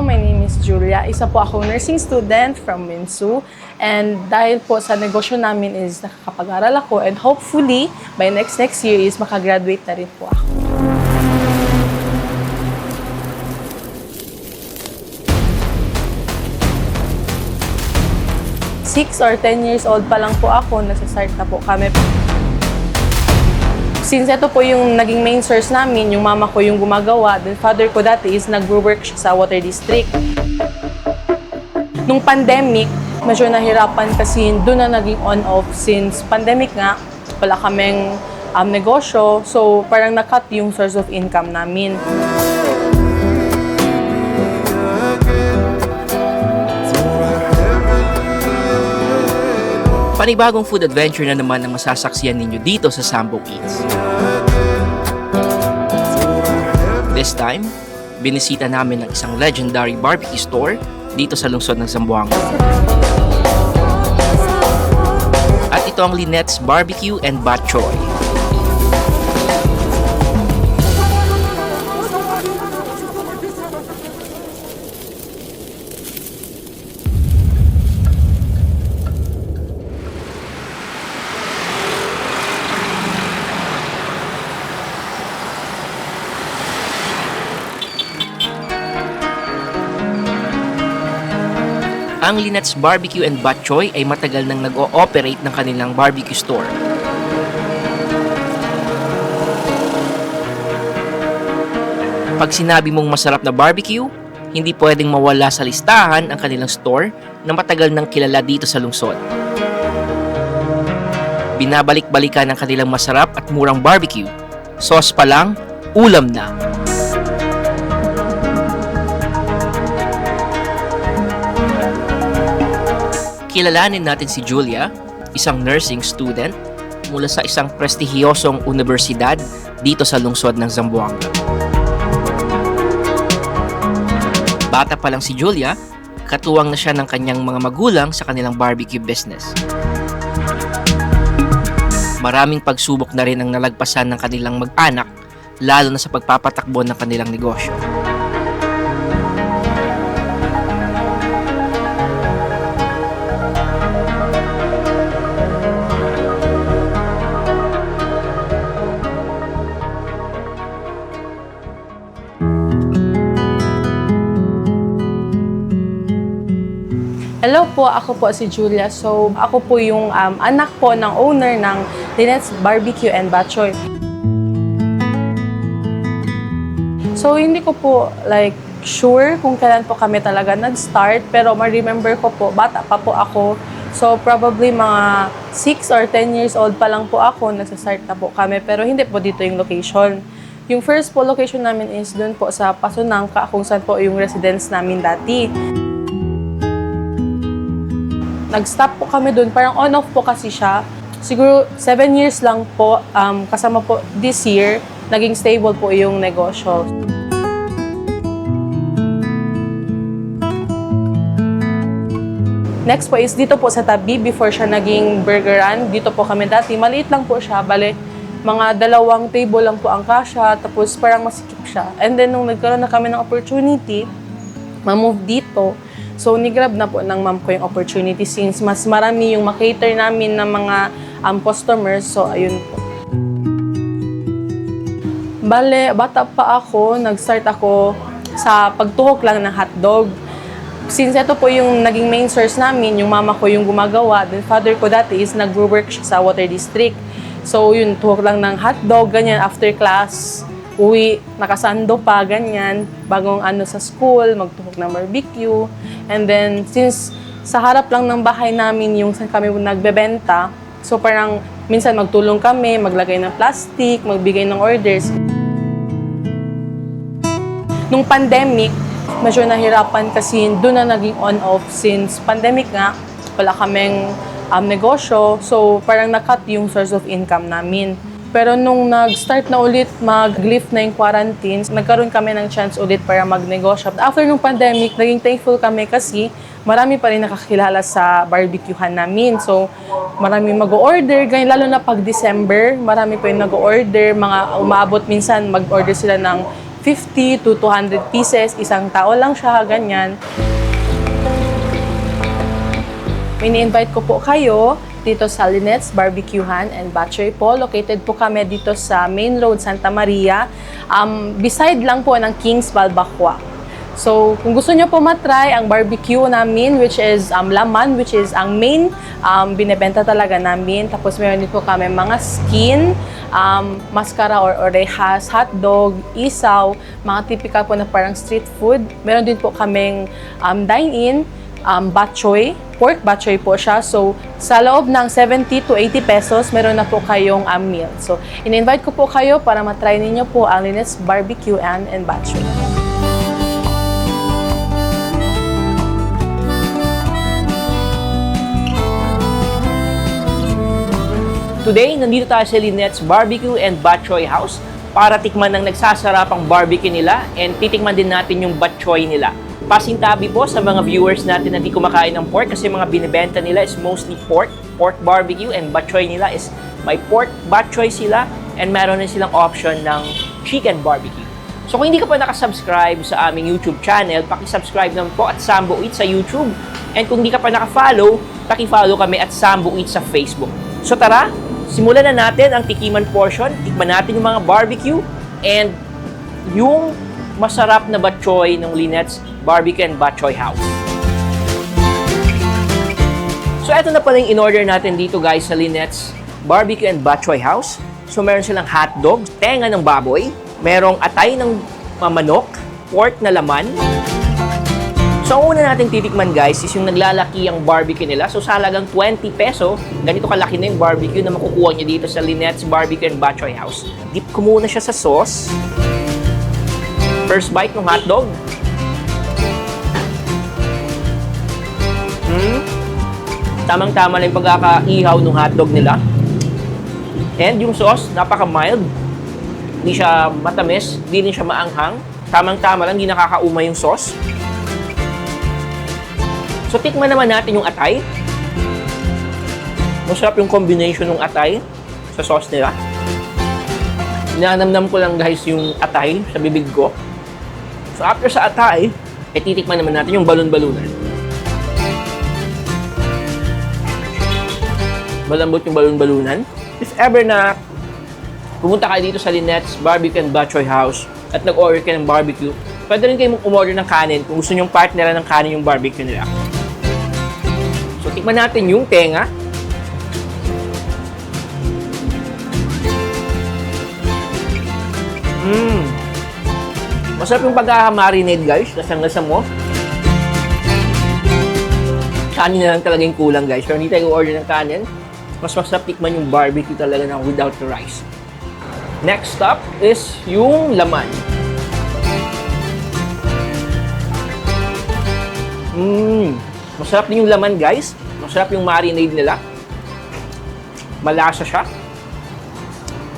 my name is Julia. Isa po akong nursing student from Minsu. And dahil po sa negosyo namin is nakakapag-aral ako and hopefully by next year is makagraduate na rin po ako. Six or 10 years old pa lang po ako, nasa-start na po kami. Since ito po yung naging main source namin, yung mama ko yung gumagawa, then father ko dati is nag-work siya sa water district. Nung pandemic, medyo nahirapan kasi doon na naging on-off since pandemic nga, wala kaming negosyo, so parang na-cut yung source of income namin. Panibagong food adventure na naman ang masasaksiyan ninyo dito sa Sambo Eats. This time, binisita namin ang isang legendary barbecue store dito sa lungsod ng Zamboanga. At ito ang Lynette's Barbecue and Bat Choy. Ang Lynette's Barbecue and Bat Choy ay matagal nang nag-o-operate ng kanilang barbecue store. Pag sinabi mong masarap na barbecue, hindi pwedeng mawala sa listahan ang kanilang store na matagal nang kilala dito sa lungsod. Binabalik-balikan ang kanilang masarap at murang barbecue. Sauce pa lang, ulam na. Kilalanin natin si Julia, isang nursing student mula sa isang prestihiyosong universidad dito sa lungsod ng Zamboanga. Bata pa lang si Julia, katuwang na siya ng kanyang mga magulang sa kanilang barbecue business. Maraming pagsubok na rin ang nalagpasan ng kanilang mag-anak, lalo na sa pagpapatakbo ng kanilang negosyo. Hello po, ako po si Julia. So, ako po yung anak po ng owner ng Lynette's Barbecue and Bat Choy. So, hindi ko po sure kung kailan po kami talaga nag-start, pero ma-remember ko po, bata pa po ako. So, probably mga 6 or 10 years old pa lang po ako, nagsa-start na po kami, pero hindi po dito yung location. Yung first po location namin is dun po sa Pasunangka, kung saan po yung residence namin dati. Nag-stop po kami doon, parang on-off po kasi siya. Siguro 7 years lang po, kasama po this year, naging stable po yung negosyo. Next po is dito po sa tabi, before siya naging burgeran, dito po kami dati. Maliit lang po siya, bale, mga 2 table lang po ang kasya, tapos parang masikip siya. And then nung nagkaroon na kami ng opportunity, ma-move dito, so, ni-grab na po ng ma'am ko yung opportunity since mas marami yung makater namin ng mga customers. So, ayun po. Bale, bata pa ako, nag-start ako sa pagtuhok lang ng hotdog. Since ito po yung naging main source namin, yung mama ko yung gumagawa, then father ko dati is nag-work siya sa water district. So, yun, tuhok lang ng hotdog, ganyan, after class. Uwi, nakasando pa, ganyan, bagong sa school, magtuhok ng barbecue. And then, since sa harap lang ng bahay namin yung saan kami nagbebenta, so parang minsan magtulong kami, maglagay ng plastic, magbigay ng orders. Nung pandemic, medyo nahirapan kasi doon na naging on-off since pandemic nga, wala kaming negosyo, so parang na-cut yung source of income namin. Pero nung nag-start na ulit mag-lift na yung quarantine, nagkaroon kami ng chance ulit para magnegosyo. After nung pandemic, naging thankful kami kasi marami pa rin nakakilala sa barbecuehan namin. So, marami mag-order, ganyan, lalo na pag December, marami pa rin nag-order, mga umaabot minsan, mag-order sila ng 50 to 200 pieces. Isang tao lang siya, ganyan. Mini-invite ko po kayo dito sa Lynette's Barbecuehan and Butchery po. Located po kami dito sa Main Road, Santa Maria. Beside lang po ng King's Balbacoa. So, kung gusto nyo po matry ang barbecue namin, which is laman, which is ang main binebenta talaga namin. Tapos meron din po kami mga skin, mascara or orejas, hotdog, isaw, mga typical po na parang street food. Meron din po kaming dine-in, bok choy, pork bok choy po siya. So, sa loob ng 70 to 80 pesos, meron na po kayong meal. So, in-invite ko po kayo para matry ninyo po ang Lynette's Barbecuehan and Butchery. Today, nandito tayo sa Lynette's Barbecue and Butchoy House para tikman ng nagsasarapang barbecue nila and titikman din natin yung butchoy nila. Pasintabi po sa mga viewers natin na di kumakain ng pork kasi mga binibenta nila is mostly pork barbecue, and butchoy nila is may pork butchoy sila and meron din silang option ng chicken barbecue. So kung hindi ka pa nakasubscribe sa aming YouTube channel, paki-subscribe naman po at Sambo Eats sa YouTube. And kung hindi ka pa naka-follow, paki-follow kami at Sambo Eats sa Facebook. So tara, simulan na natin ang tikiman portion. Tikman natin yung mga barbecue and yung masarap na butchoy ng Lynette's Barbecue and Butchoy House. So eto na pala yung in-order natin dito guys sa Lynette's Barbecue and Butchoy House. So meron silang hotdog, tenga ng baboy, merong atay ng manok, pork na laman. So, ang una natin titikman guys is yung naglalaki ang barbecue nila. So, sa halagang 20 peso, ganito kalaki na yung barbecue na makukuha nyo dito sa Lynette's Barbecue and Butchoy House. Dip ko muna siya sa sauce. First bite ng hotdog. Tamang-tama lang yung pagkakaihaw ng hotdog nila. And yung sauce, napaka-mild. Hindi siya matamis, hindi rin siya maanghang. Tamang-tama lang, hindi nakakaumay yung sauce. So, tikman naman natin yung atay. Masarap yung combination ng atay sa sauce nila. Ninanamnam ko lang guys yung atay sa bibig ko. So, after sa atay, titikman naman natin yung balon-balunan. Malambot yung balon-balunan. If ever na pumunta kayo dito sa Lynette's Barbecue and Butchoy House at nag-order kayo ng barbecue, pwede rin kayo umorder ng kanin kung gusto nyo yung partneran ng kanin yung barbecue nila. So, tikman natin yung tenga. Masarap yung pagkaka-marinade guys. Lasang-lasa mo. Kanin na lang talaga yung kulang guys. Pero hindi tayo order ng kanin. Mas masarap tikman yung barbecue talaga na without the rice. Next stop is yung laman. Masarap din yung laman guys. Masarap yung marinade nila. Malasa siya.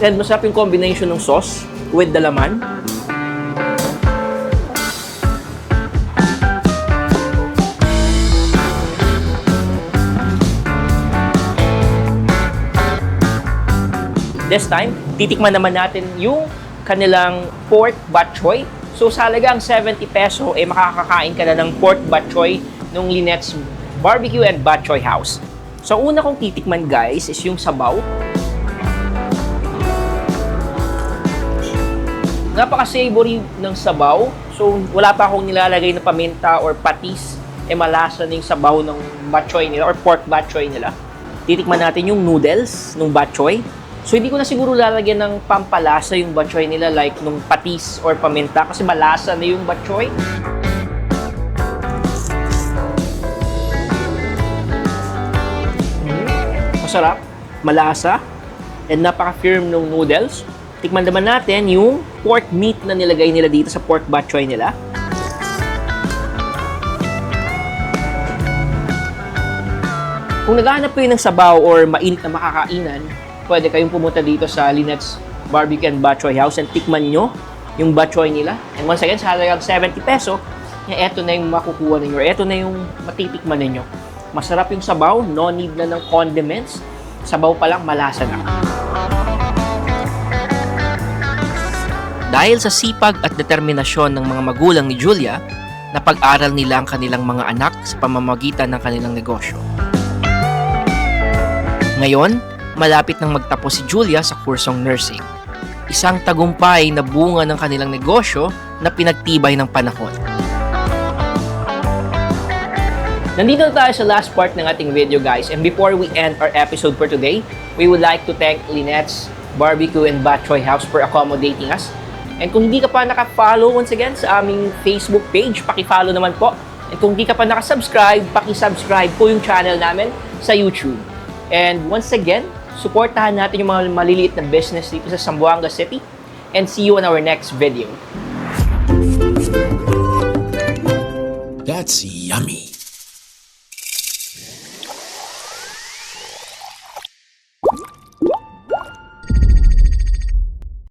And masarap yung combination ng sauce with the laman. This time, titikman naman natin yung kanilang pork butchoy. So sa halagang 70 peso, makakakain ka na ng pork butchoy ng Lynette's Barbecue and Butchoy House. So una kong titikman guys is yung sabaw. Napaka-savory ng sabaw. So wala pa akong nilalagay na paminta or patis. Malasa na yung sabaw ng butchoy nila or pork butchoy nila. Titikman natin yung noodles ng butchoy. So hindi ko na siguro lalagyan ng pampalasa yung butchoy nila like nung patis or paminta kasi malasa na yung butchoy. Masarap, malasa, and napaka-firm ng noodles. Tikman naman natin yung pork meat na nilagay nila dito sa pork butchoy nila. Kung naghahanap kayo ng sabaw or mainit na makakainan, pwede kayong pumunta dito sa Lynette's Barbecue and Butchoy House and tikman nyo yung butchoy nila. And once again, sa halagang 70 peso, eto na yung makukuha ninyo or eto na yung matitikman ninyo. Masarap yung sabaw, no need na ng condiments. Sabaw pa lang, malasa na. Dahil sa sipag at determinasyon ng mga magulang ni Julia, napag-aral nila ang kanilang mga anak sa pamamagitan ng kanilang negosyo. Ngayon, malapit nang magtapos si Julia sa kursong nursing. Isang tagumpay na bunga ng kanilang negosyo na pinagtibay ng panahon. Nandito na tayo sa last part ng ating video, guys. And before we end our episode for today, we would like to thank Lynette's Barbecue and Batchoy House for accommodating us. And kung hindi ka pa naka-follow once again sa aming Facebook page, paki-follow naman po. And kung hindi ka pa naka-subscribe, paki-subscribe po yung channel namin sa YouTube. And once again, supportahan natin yung mga maliliit na business dito sa Zamboanga City. And see you on our next video. That's yummy.